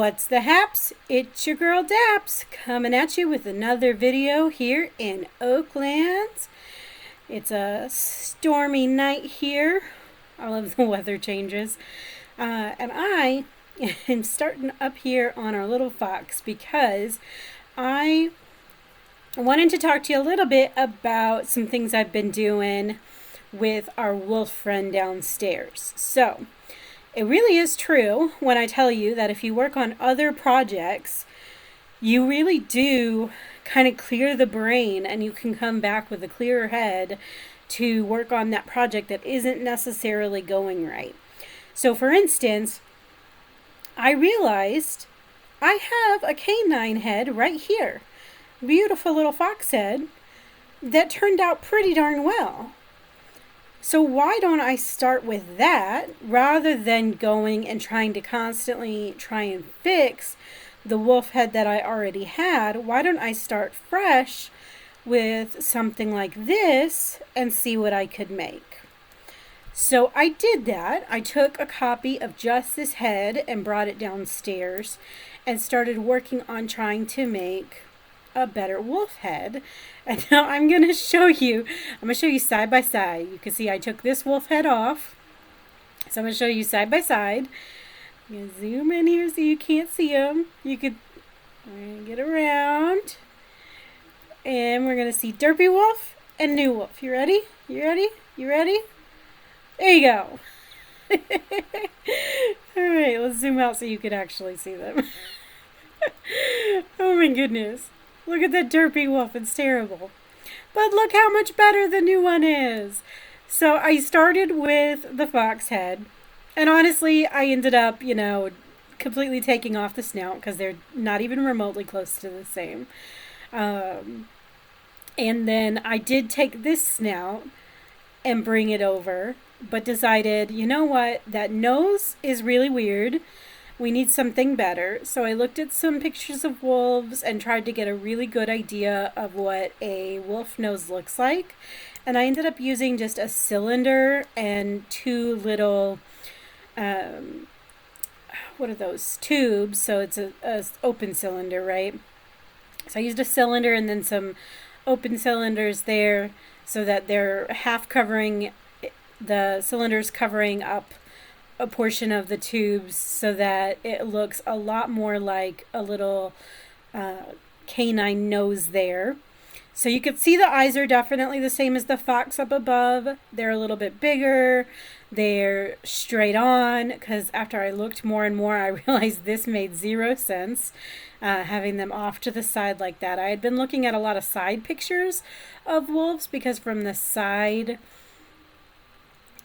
What's the haps? It's your girl Daps coming at you with another video here in Oaklands. It's a stormy night here. I love the weather changes. And I am starting up here on our little fox because I wanted to talk to you a little bit about some things I've been doing with our wolf friend downstairs. So, it really is true when I tell you that if you work on other projects, you really do kind of clear the brain and you can come back with a clearer head to work on that project that isn't necessarily going right. So for instance, I realized I have a canine head right here. Beautiful little fox head that turned out pretty darn well. So why don't I start with that rather than going and trying to constantly try and fix the wolf head that I already had? Why don't I start fresh with something like this and see what I could make? So I did that. I took a copy of just this head and brought it downstairs and started working on trying to make a better wolf head. And now I'm going to show you side by side. You can see I took this wolf head off. So I'm going to show you side by side. I'm going to zoom in here so you can't see him. I'm going to get around. And we're going to see Derpy Wolf and New Wolf. You ready? You ready? You ready? There you go. Alright, let's zoom out so you can actually see them. Oh my goodness. Look at that Derpy Wolf, it's terrible. But look how much better the new one is. So I started with the fox head. And honestly, I ended up, completely taking off the snout because they're not even remotely close to the same. And then I did take this snout and bring it over, but decided, you know what, that nose is really weird. We need something better. So I looked at some pictures of wolves and tried to get a really good idea of what a wolf nose looks like. And I ended up using just a cylinder and two little, what are those, tubes. So it's a open cylinder, right? So I used a cylinder and then some open cylinders there so that they're half covering, the cylinders covering up a portion of the tubes so that it looks a lot more like a little canine nose there. So you can see the eyes are definitely the same as the fox up above. They're a little bit bigger. They're straight on, because after I looked more and more, I realized this made zero sense, having them off to the side like that. I had been looking at a lot of side pictures of wolves because from the side,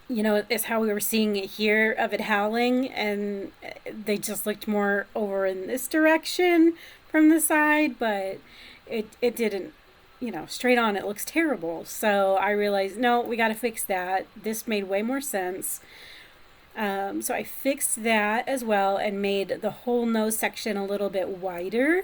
it's how we were seeing it here of it howling, and they just looked more over in this direction from the side, but it didn't, straight on it looks terrible. So I realized, no, we got to fix that. This made way more sense. So I fixed that as well and made the whole nose section a little bit wider.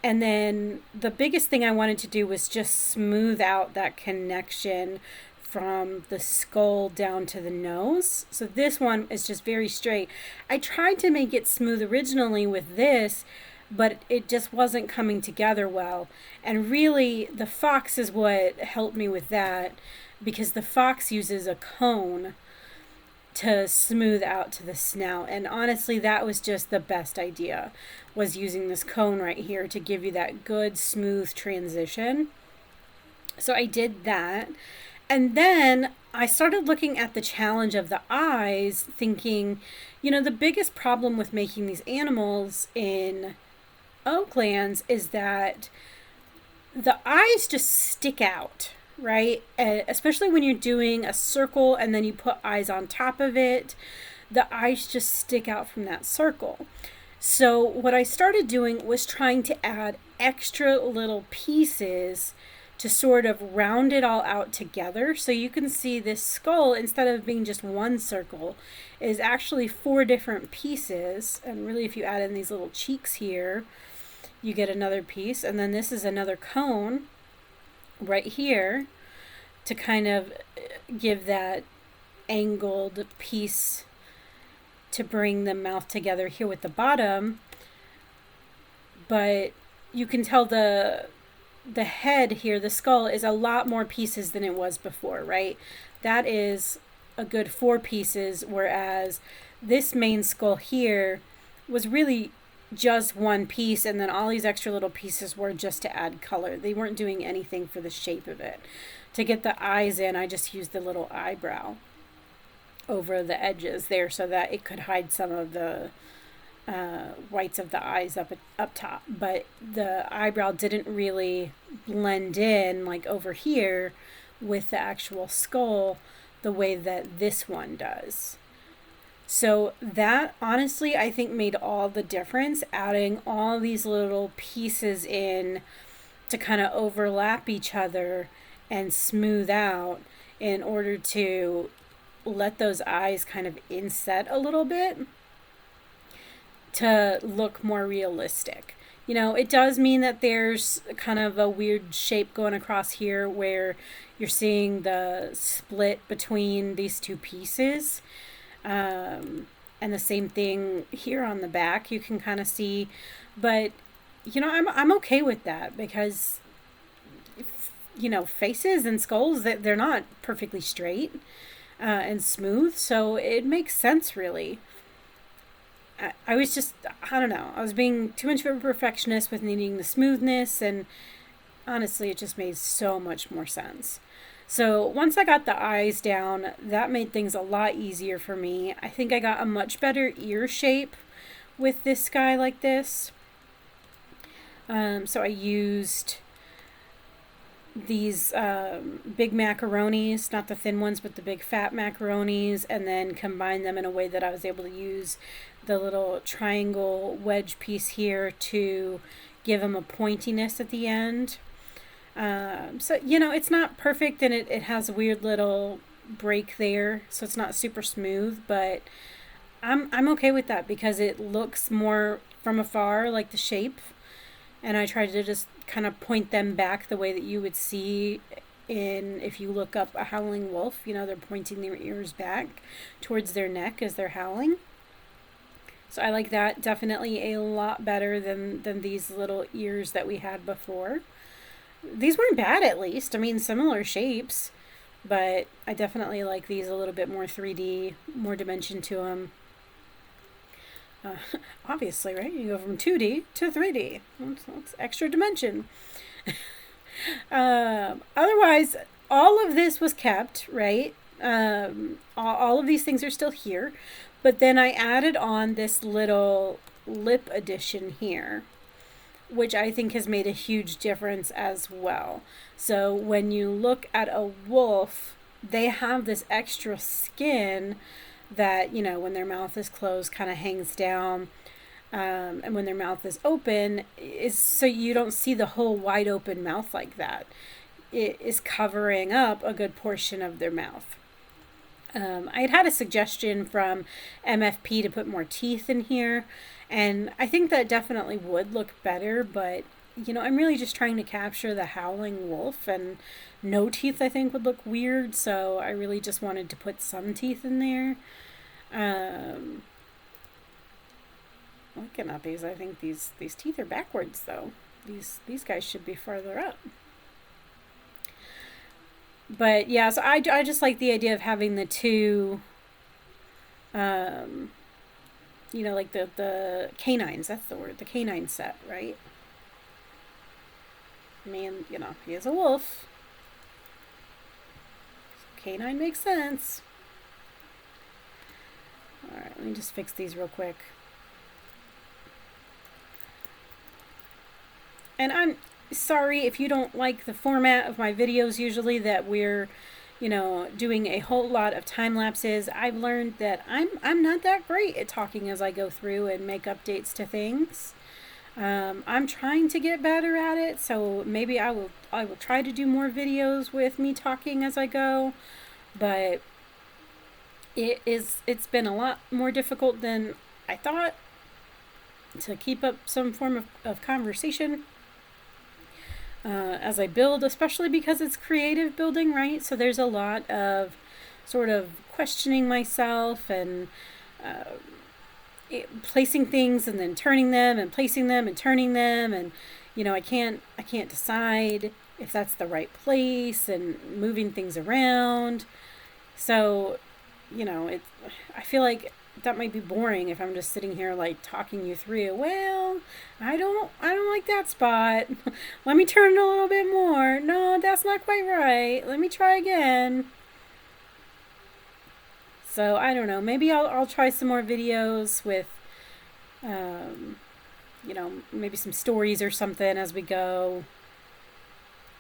And then the biggest thing I wanted to do was just smooth out that connection from the skull down to the nose. So this one is just very straight. I tried to make it smooth originally with this, but it just wasn't coming together well. And really, the fox is what helped me with that, because the fox uses a cone to smooth out to the snout. And honestly, that was just the best idea, was using this cone right here to give you that good smooth transition. So I did that. And then I started looking at the challenge of the eyes, thinking, the biggest problem with making these animals in Oaklands is that the eyes just stick out, right? Especially when you're doing a circle and then you put eyes on top of it, the eyes just stick out from that circle. So what I started doing was trying to add extra little pieces to sort of round it all out together. So you can see this skull, instead of being just one circle, is actually 4 different pieces. And really, if you add in these little cheeks here, you get another piece. And then this is another cone right here to kind of give that angled piece to bring the mouth together here with the bottom. but you can tell the head here, the skull, is a lot more pieces than it was before, right? That is a good 4 pieces, whereas this main skull here was really just 1 piece, and then all these extra little pieces were just to add color. They weren't doing anything for the shape of it. To get the eyes in, I just used the little eyebrow over the edges there so that it could hide some of the whites of the eyes up top, but the eyebrow didn't really blend in like over here with the actual skull the way that this one does. So that honestly I think made all the difference, adding all these little pieces in to kind of overlap each other and smooth out in order to let those eyes kind of inset a little bit to look more realistic. You know, it does mean that there's kind of a weird shape going across here where you're seeing the split between these 2 pieces. And the same thing here on the back, you can kind of see. But, you know, I'm okay with that because, you know, faces and skulls, they're not perfectly straight and smooth. So it makes sense, really. I was just, I don't know, I was being too much of a perfectionist with needing the smoothness, and honestly, it just made so much more sense. So once I got the eyes down, that made things a lot easier for me. I think I got a much better ear shape with this guy like this. So I used these big macaronis, not the thin ones, but the big fat macaronis, and then combined them in a way that I was able to use the little triangle wedge piece here to give them a pointiness at the end. So, you know, it's not perfect, and it has a weird little break there, so it's not super smooth, but I'm okay with that because it looks more from afar like the shape, and I tried to just kind of point them back the way that you would see if you look up a howling wolf. You know, they're pointing their ears back towards their neck as they're howling. So I like that definitely a lot better than these little ears that we had before. These weren't bad, at least. I mean, similar shapes, but I definitely like these a little bit more 3D, more dimension to them. Obviously, right? You go from 2D to 3D. That's extra dimension. Otherwise, all of this was kept, right? All of these things are still here. But then I added on this little lip addition here, which I think has made a huge difference as well. So when you look at a wolf, they have this extra skin that, you know, when their mouth is closed kind of hangs down, and when their mouth is open is so you don't see the whole wide open mouth like that. It is covering up a good portion of their mouth. I had a suggestion from MFP to put more teeth in here, and I think that definitely would look better, but you know, I'm really just trying to capture the howling wolf, and no teeth I think would look weird, so I really just wanted to put some teeth in there. Looking at these, I think these teeth are backwards though. These guys should be farther up. But yeah, so I just like the idea of having the two, you know, like the canines, that's the word, the canine set, right? I mean, you know, he is a wolf. So canine makes sense. Alright, let me just fix these real quick. And I'm sorry if you don't like the format of my videos usually, that we're, you know, doing a whole lot of time lapses. I've learned that I'm not that great at talking as I go through and make updates to things. I'm trying to get better at it, so maybe I will try to do more videos with me talking as I go, but it's been a lot more difficult than I thought to keep up some form of conversation as I build, especially because it's creative building, right? So there's a lot of sort of questioning myself and placing things and then turning them and placing them and turning them, and I can't decide if that's the right place and moving things around. So, it I feel like that might be boring if I'm just sitting here like talking you through. Well, I don't like that spot. Let me turn it a little bit more. No, that's not quite right. Let me try again. So I don't know. Maybe I'll try some more videos with, um, maybe some stories or something as we go,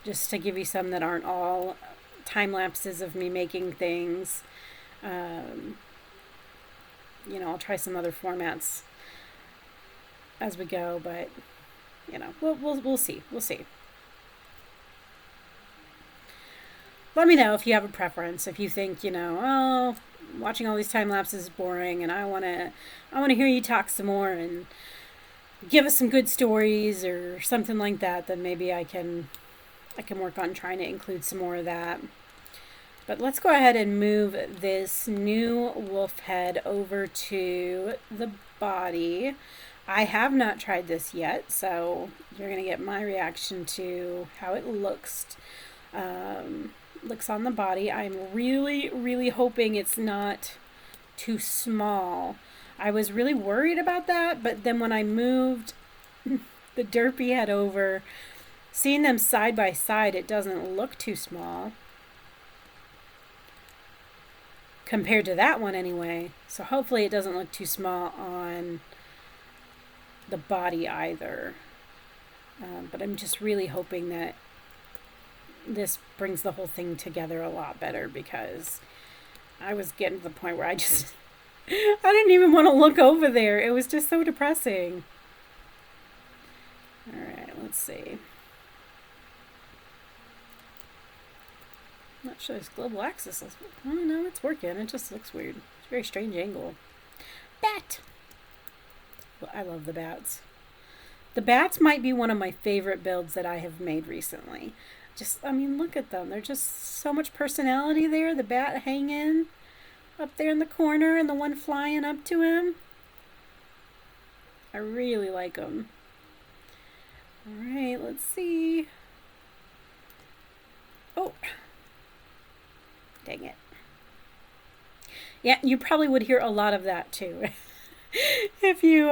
just to give you some that aren't all time lapses of me making things. Um, I'll try some other formats as we go, but we'll see. We'll see. Let me know if you have a preference. If you think, oh, watching all these time lapses is boring, and I wanna hear you talk some more and give us some good stories or something like that. Then maybe I can work on trying to include some more of that. But let's go ahead and move this new wolf head over to the body. I have not tried this yet, so you're going to get my reaction to how it looks on the body. I'm really, really hoping it's not too small. I was really worried about that, but then when I moved the derpy head over, seeing them side by side, it doesn't look too small compared to that one anyway. So hopefully it doesn't look too small on the body either. But I'm just really hoping that this brings the whole thing together a lot better, because I was getting to the point where I just I didn't even want to look over there. It was just so depressing. All right, let's see. I'm not sure this global axis is. Oh no, it's working. It just looks weird. It's a very strange angle. Bat. Well, I love the bats. The bats might be one of my favorite builds that I have made recently. Look at them. There's just so much personality there. The bat hanging up there in the corner and the one flying up to him. I really like them. All right, let's see. Oh, dang it. Yeah, you probably would hear a lot of that too. If you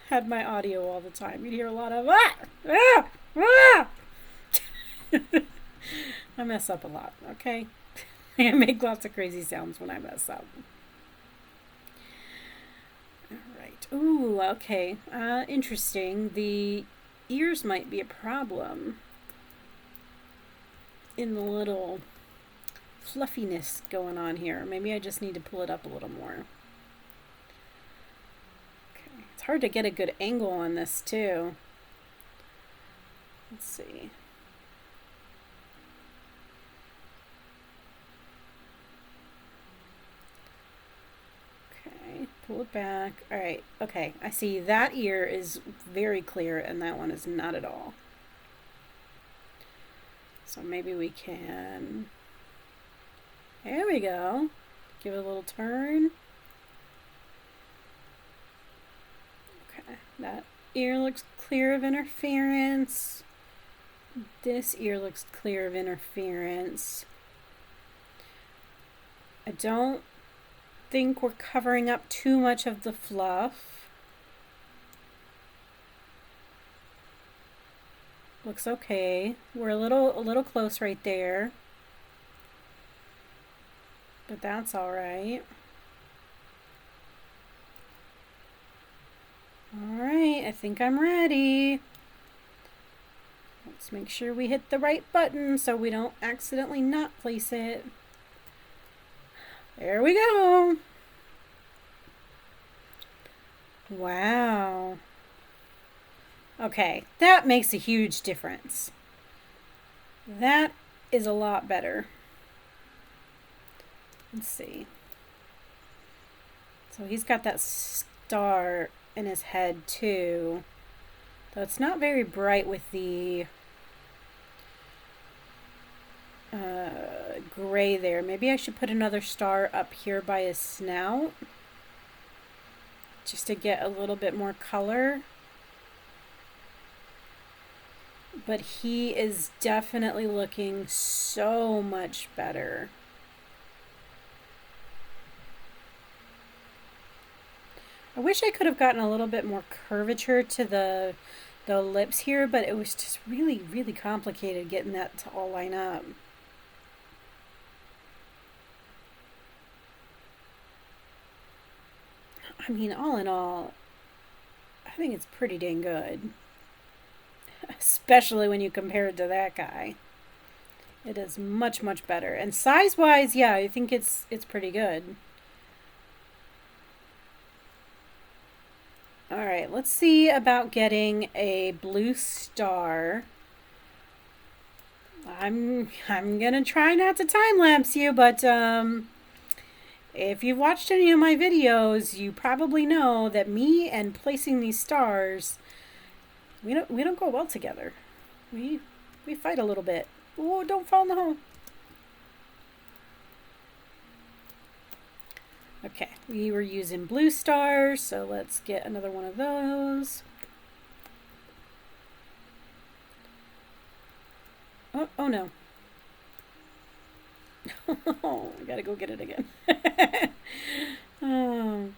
had my audio all the time, you'd hear a lot of ah. I mess up a lot, okay? I make lots of crazy sounds when I mess up. All right. Ooh, okay. Interesting. The ears might be a problem in the little fluffiness going on here. Maybe I just need to pull it up a little more. Okay. It's hard to get a good angle on this too. Let's see. Pull it back. All right. Okay. I see that ear is very clear and that one is not at all. So maybe we can. There we go. Give it a little turn. Okay. That ear looks clear of interference. This ear looks clear of interference. I don't think we're covering up too much of the fluff. Looks okay. We're a little close right there, but that's all right. All right, I think I'm ready. Let's make sure we hit the right button so we don't accidentally not place it. There we go. Wow. Okay, that makes a huge difference. That is a lot better. Let's see. So he's got that star in his head too. Though it's not very bright with the gray there. Maybe I should put another star up here by his snout. just to get a little bit more color. But he is definitely looking so much better. I wish I could have gotten a little bit more curvature to the lips here, but it was just really, really complicated getting that to all line up. I mean, all in all, I think it's pretty dang good. Especially when you compare it to that guy. It is much, much better. And size-wise, yeah, I think it's pretty good. Alright, let's see about getting a blue star. I'm gonna try not to time-lapse you, but if you've watched any of my videos, you probably know that me and placing these stars, we don't go well together. We fight a little bit. Oh, don't fall in the hole. Okay, we were using blue stars, so let's get another one of those. Oh no. Oh, I gotta go get it again. Oh,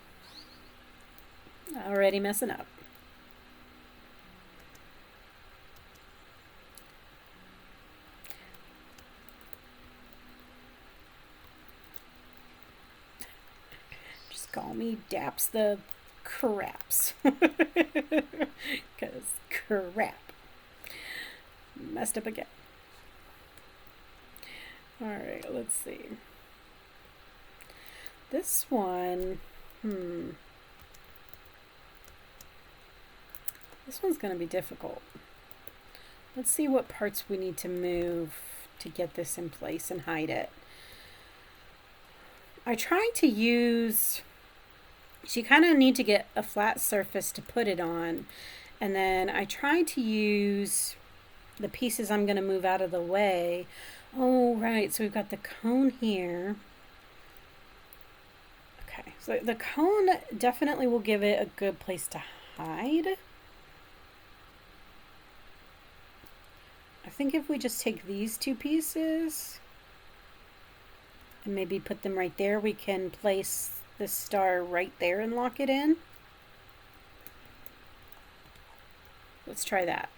already messing up. Just call me Daps the Craps. Because crap. Messed up again. Alright, let's see. This one, this one's going to be difficult. Let's see what parts we need to move to get this in place and hide it. I tried to use, so you kind of need to get a flat surface to put it on. And then I tried to use the pieces I'm going to move out of the way. Oh, right. So we've got the cone here. Okay. So the cone definitely will give it a good place to hide. I think if we just take these two pieces and maybe put them right there, we can place the star right there and lock it in. Let's try that.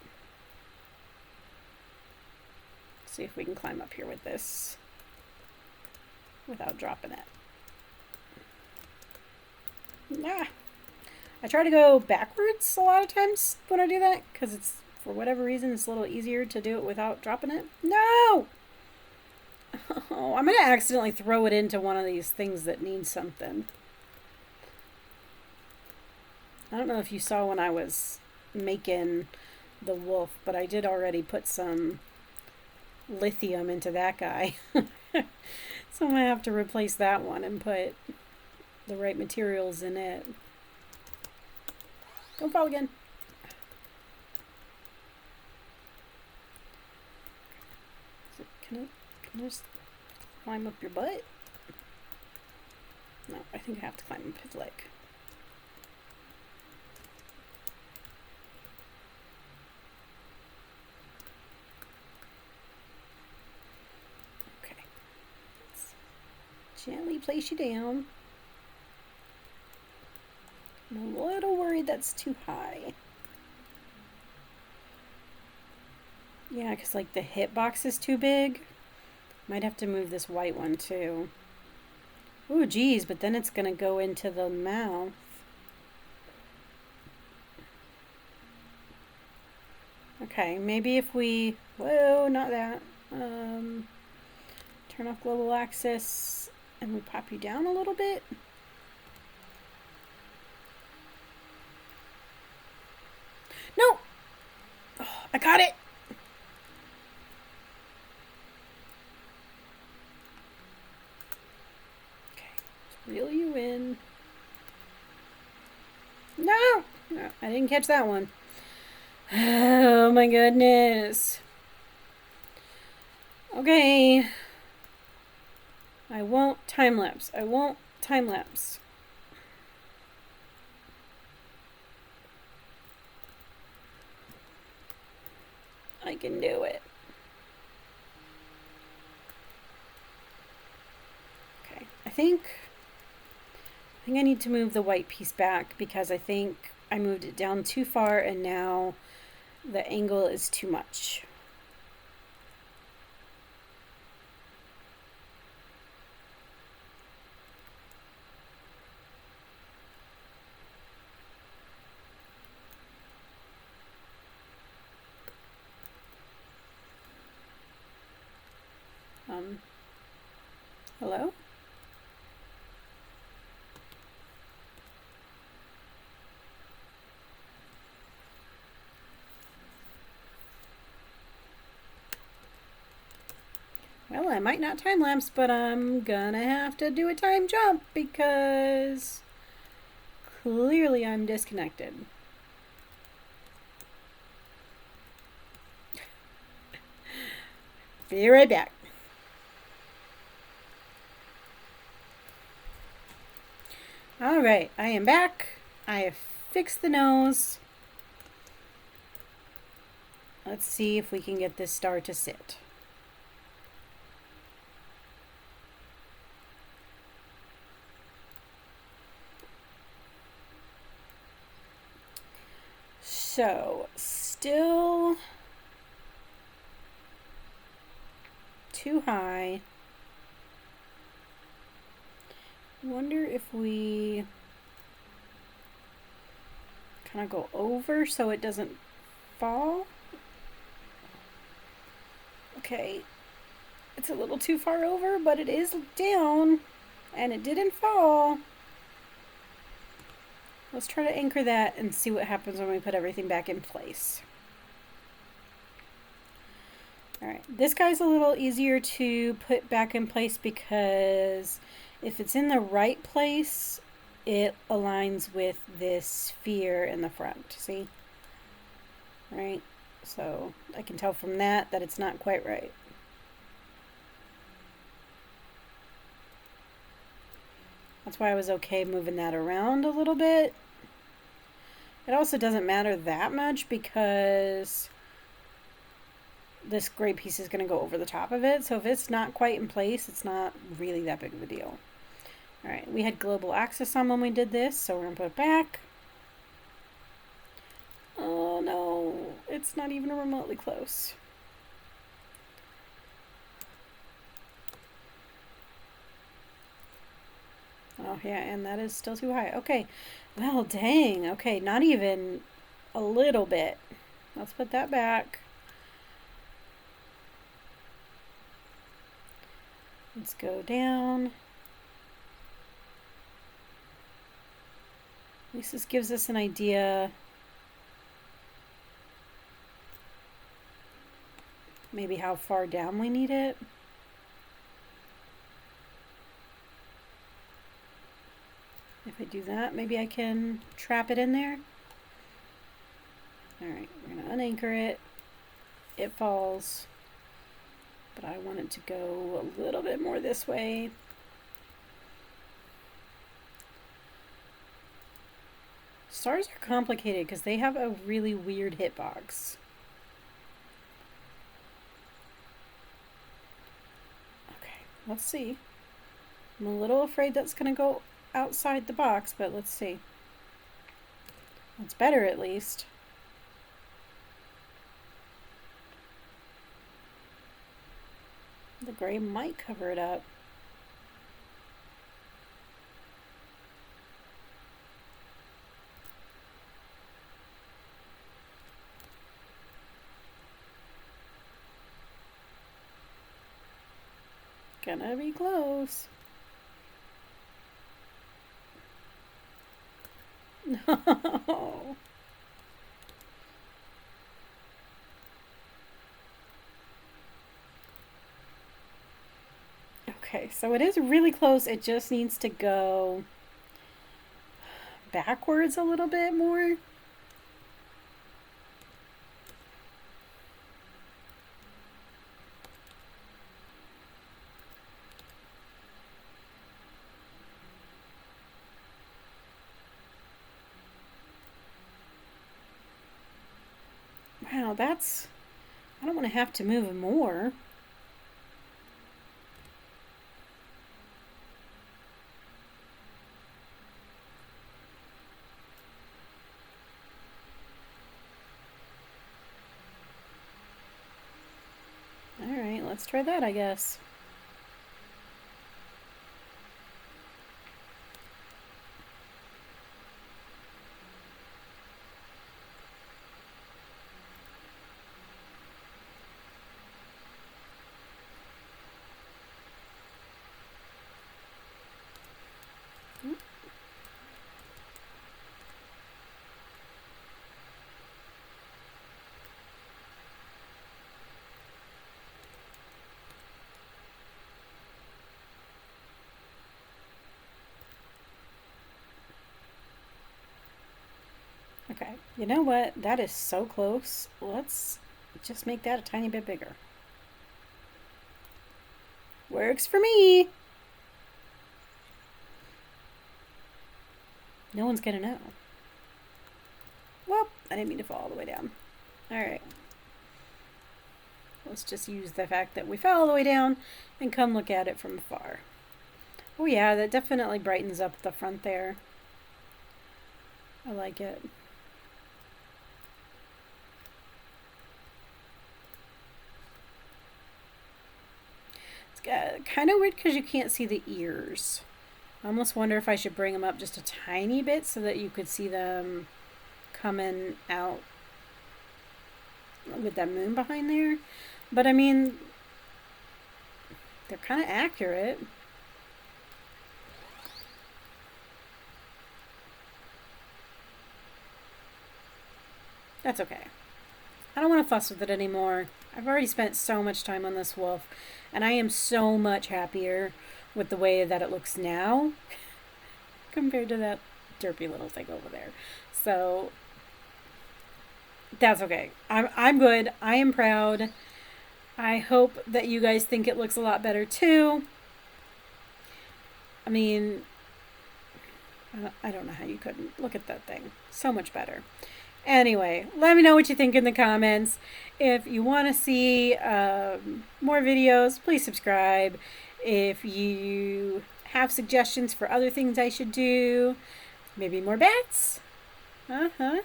See if we can climb up here with this without dropping it. Ah, I try to go backwards a lot of times when I do that because it's, for whatever reason, it's a little easier to do it without dropping it. No! Oh, I'm going to accidentally throw it into one of these things that needs something. I don't know if you saw when I was making the wolf, but I did already put some lithium into that guy. So I'm going to have to replace that one and put the right materials in it. Don't fall again. So can I just climb up your butt? No, I think I have to climb up his leg. Gently place you down. I'm a little worried that's too high. Yeah, because like the hitbox is too big. Might have to move this white one too. Ooh, geez, but then it's going to go into the mouth. Okay, maybe if we... Whoa, not that. Turn off global axis. And we pop you down a little bit. No! Oh, I got it! Okay, let's reel you in. No! No, I didn't catch that one. Oh my goodness. Okay. I won't time lapse. I won't time lapse. I can do it. Okay, I think I need to move the white piece back because I think I moved it down too far and now the angle is too much. Hello? Well, I might not time lapse, but I'm gonna have to do a time jump because clearly I'm disconnected. Be right back. All right, I am back. I have fixed the nose. Let's see if we can get this star to sit. So, still too high. Wonder if we kind of go over so it doesn't fall. Okay, it's a little too far over, but it is down and it didn't fall. Let's try to anchor that and see what happens when we put everything back in place. All right, this guy's a little easier to put back in place because if it's in the right place, it aligns with this sphere in the front, see? Right, so I can tell from that it's not quite right. That's why I was okay moving that around a little bit. It also doesn't matter that much because this gray piece is going to go over the top of it. So if it's not quite in place, it's not really that big of a deal. All right, we had global axis on when we did this, so we're going to put it back. Oh no, it's not even remotely close. Oh yeah, and that is still too high. Okay, well dang, okay, not even a little bit. Let's put that back. Let's go down. At least this gives us an idea. Maybe how far down we need it. If I do that, maybe I can trap it in there. All right, we're gonna unanchor it. It falls, but I want it to go a little bit more this way. Stars are complicated because they have a really weird hitbox. Okay, let's see. I'm a little afraid that's gonna go outside the box, but let's see. It's better at least. The gray might cover it up. Gonna be close. No. Okay, so it is really close. It just needs to go backwards a little bit more. Wow, that's I don't want to have to move him more. Alright, let's try that, I guess. Okay, you know what? That is so close. Let's just make that a tiny bit bigger. Works for me. No one's gonna know. Well, I didn't mean to fall all the way down. Alright. Let's just use the fact that we fell all the way down and come look at it from afar. Oh yeah, that definitely brightens up the front there. I like it. It's kind of weird because you can't see the ears. I almost wonder if I should bring them up just a tiny bit so that you could see them coming out with that moon behind there. But I mean, they're kind of accurate. That's okay. I don't want to fuss with it anymore. I've already spent so much time on this wolf, and I am so much happier with the way that it looks now compared to that derpy little thing over there. So that's okay. I'm good. I am proud. I hope that you guys think it looks a lot better too. I mean, I don't know how you couldn't. Look at that thing. So much better. Anyway, let me know what you think in the comments. If you want to see more videos, please subscribe. If you have suggestions for other things I should do, maybe more bats. Uh-huh.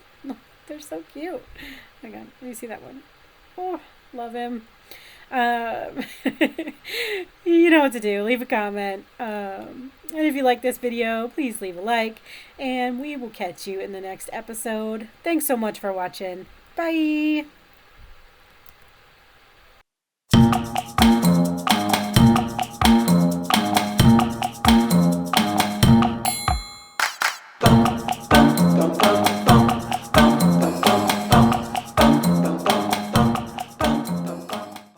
They're so cute. Hang on, let me see that one. Oh, love him. You know what to do. Leave a comment. And if you like this video, please leave a like. And we will catch you in the next episode. Thanks so much for watching. Bye.